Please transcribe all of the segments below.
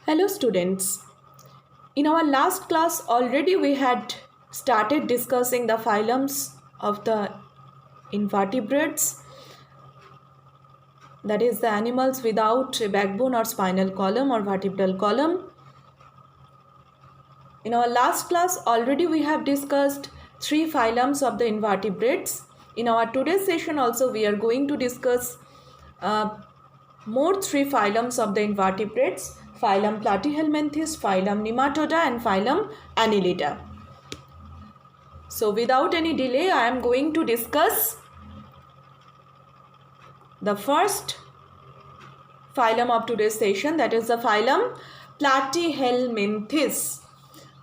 Hello students. In our last class already we had started discussing the phylums of the invertebrates, that is the animals without a backbone or spinal column or vertebral column. In our last class already we have discussed three phylums of the invertebrates. In our today's session also we are going to discuss more three phylums of the invertebrates: phylum Platyhelminthes, phylum Nematoda and phylum Annelida. So without any delay I am going to discuss the first phylum of today's session, that is the phylum Platyhelminthes.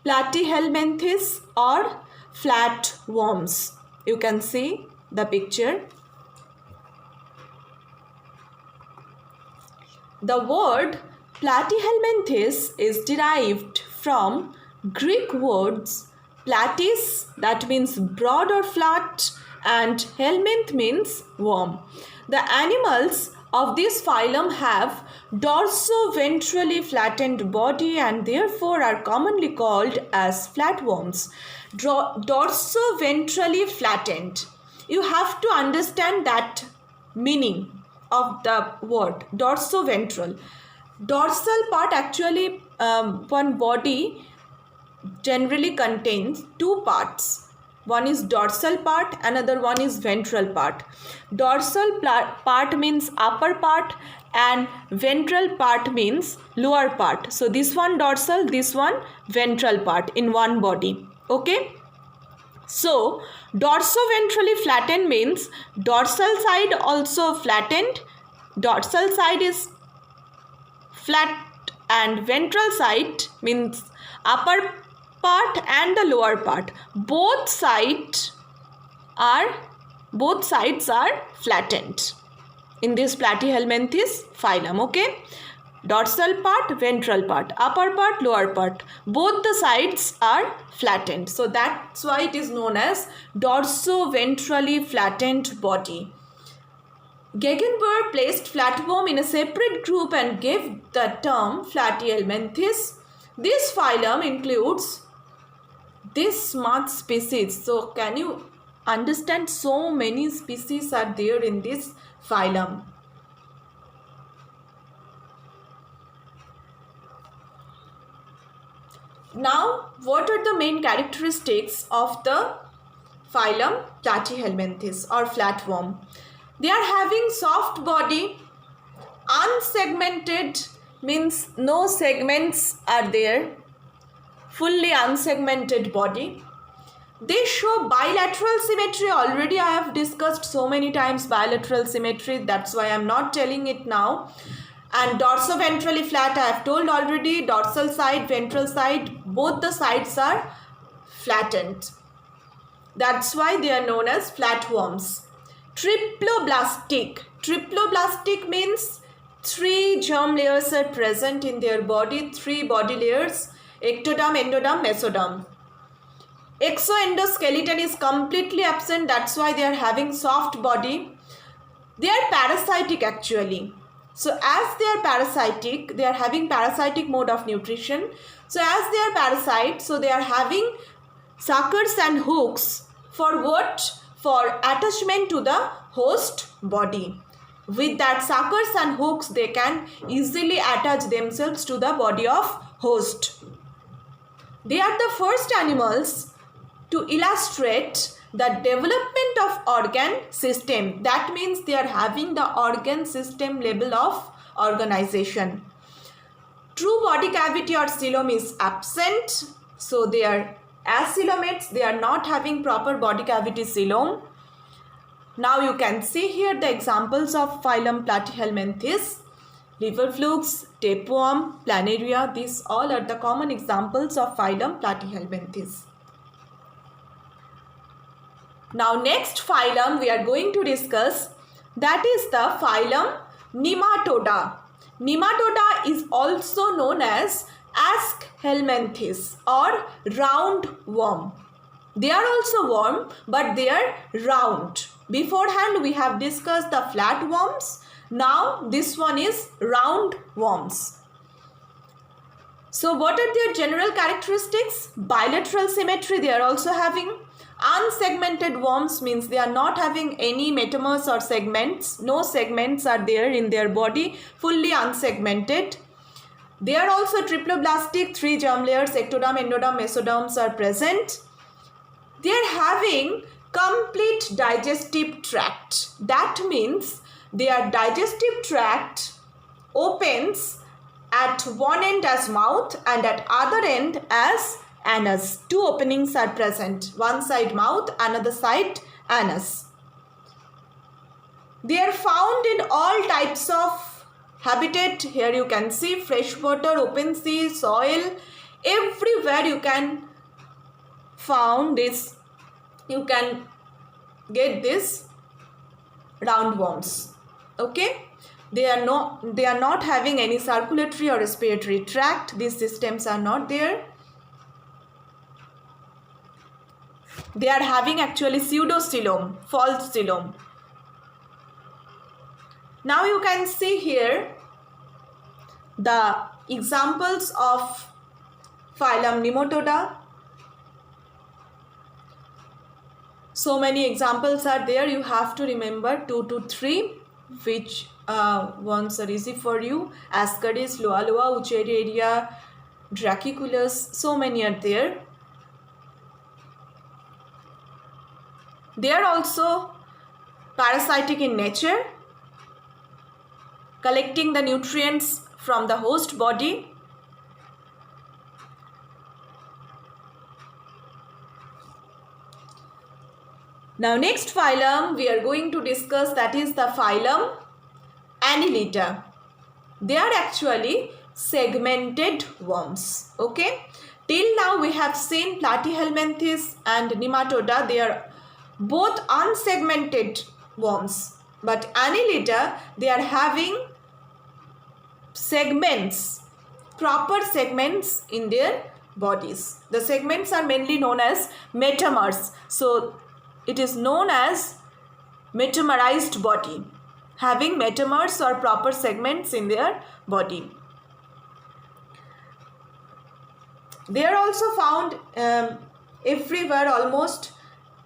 Platyhelminthes or flatworms. You can see the picture. The word Platyhelminthes is derived from Greek words platys, that means broad or flat, and helminth means worm. The animals of this phylum have dorso-ventrally flattened body and therefore are commonly called as flatworms. Dorso-ventrally flattened. You have to understand that meaning of the word dorso-ventral. Dorsal part actually, one body generally contains two parts. One is dorsal part, another one is ventral part. Dorsal part means upper part and ventral part means lower part. So this one dorsal, this one ventral part in one body. Okay. So dorso-ventrally flattened means dorsal side also flattened. Dorsal side is flat and ventral side means upper part and the lower part. Both sides are flattened in this Platyhelminthes phylum. Okay. Dorsal part, ventral part, upper part, lower part. Both the sides are flattened. So that's why it is known as dorso-ventrally flattened body. Gegenburg placed flatworm in a separate group and gave the term Platyhelminthes. This phylum includes this much species. So can you understand, so many species are there in this phylum. Now, what are the main characteristics of the phylum Platyhelminthes or flatworm? They are having soft body, unsegmented means no segments are there, fully unsegmented body. They show bilateral symmetry. Already I have discussed so many times bilateral symmetry, that's why I am not telling it now. And dorso-ventrally flat, I have told already, dorsal side, ventral side, both the sides are flattened. That's why they are known as flatworms. Triploblastic. Triploblastic means three germ layers are present in their body, three body layers: ectoderm, endoderm, mesoderm. Exoendoskeleton is completely absent, that's why they are having soft body. They are parasitic actually. So as they are parasitic, they are having parasitic mode of nutrition. So as they are parasites, so they are having suckers and hooks for what? For attachment to the host body. With that suckers and hooks, they can easily attach themselves to the body of host. They are the first animals to illustrate the development of organ system. That means they are having the organ system level of organization. True body cavity or coelom is absent. So they are acoelomates. They are not having proper body cavity coelom. Now you can see here the examples of phylum Platyhelminthes. Liver flukes, tapeworm, planaria, these all are the common examples of phylum Platyhelminthes. Now next phylum we are going to discuss, that is the phylum Nematoda. Nematoda is also known as Aschelminthes or round worm. They are also worm, but they are round. Beforehand we have discussed the flat worms. Now this one is round worms. So what are their general characteristics? Bilateral symmetry they are also having. Unsegmented worms means they are not having any metamers or segments. No segments are there in their body, fully unsegmented. They are also triploblastic, 3 germ layers, ectoderm, endoderm, mesoderms are present. They are having complete digestive tract. That means their digestive tract opens at one end as mouth and at other end as anus. 2 openings are present. One side mouth, another side anus. They are found in all types of habitat. Here you can see freshwater, open sea, soil. Everywhere you can found this. You can get this roundworms. Okay. They are not having any circulatory or respiratory tract. These systems are not there. They are having actually pseudocoelom, false coelom. Now you can see here the examples of phylum Nematoda. So many examples are there. You have to remember 2 to 3 which ones are easy for you. Ascaris, Loaloa, Wuchereria, Drachyculus, so many are there. They are also parasitic in nature, collecting the nutrients from the host body. Now next phylum we are going to discuss, that is the phylum Annelida. They are actually segmented worms. Okay. Till now we have seen Platyhelminthes and Nematoda. They are both unsegmented worms. But Annelida, they are having segments, proper segments in their bodies. The segments are mainly known as metamers. So it is known as metamerized body, having metamers or proper segments in their body. They are also found everywhere almost.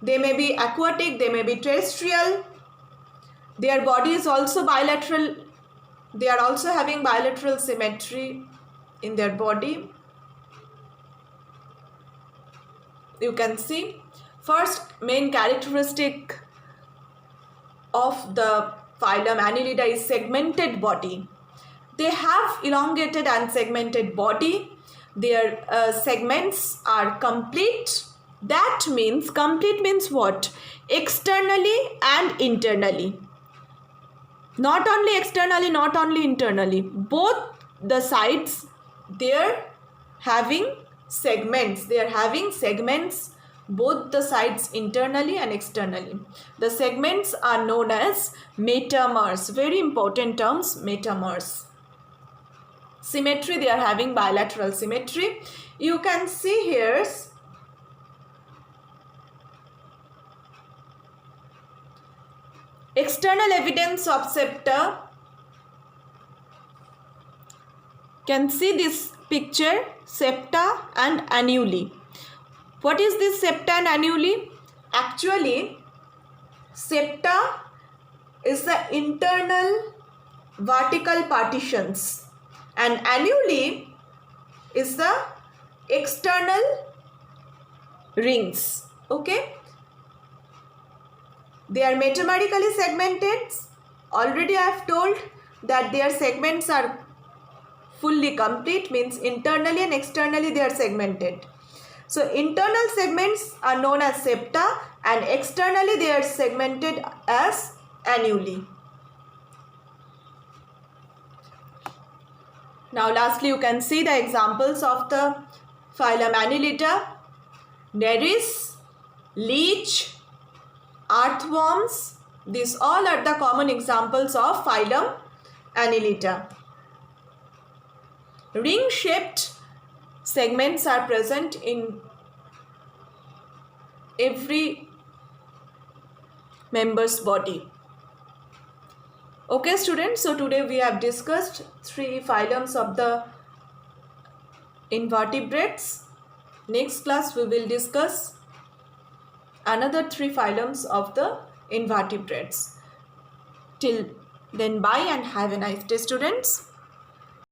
They may be aquatic, they may be terrestrial. Their body is also bilateral. They are also having bilateral symmetry in their body. You can see first main characteristic of the phylum Annelida is segmented body. They have elongated and segmented body. Their segments are complete. That means, complete means what? Externally and internally. Not only externally, not only internally. Both the sides, they are having segments. They are having segments, both the sides internally and externally. The segments are known as metamers. Very important terms, metamers. Symmetry, they are having bilateral symmetry. You can see here external evidence of septa. Can see this picture, septa and annuli. What is this septa and annuli? Actually, septa is the internal vertical partitions and annuli is the external rings. Okay. They are metamerically segmented. Already I have told that their segments are fully complete, means internally and externally they are segmented. So internal segments are known as septa and externally they are segmented as annuli. Now lastly you can see the examples of the phylum Annelida: Nereis, leech, earthworms. These all are the common examples of phylum Annelida. Ring-shaped segments are present in every member's body. Okay students, so today we have discussed 3 phylums of the invertebrates. Next class we will discuss another 3 phylums of the invertebrates. Till then, bye and have a nice day, students.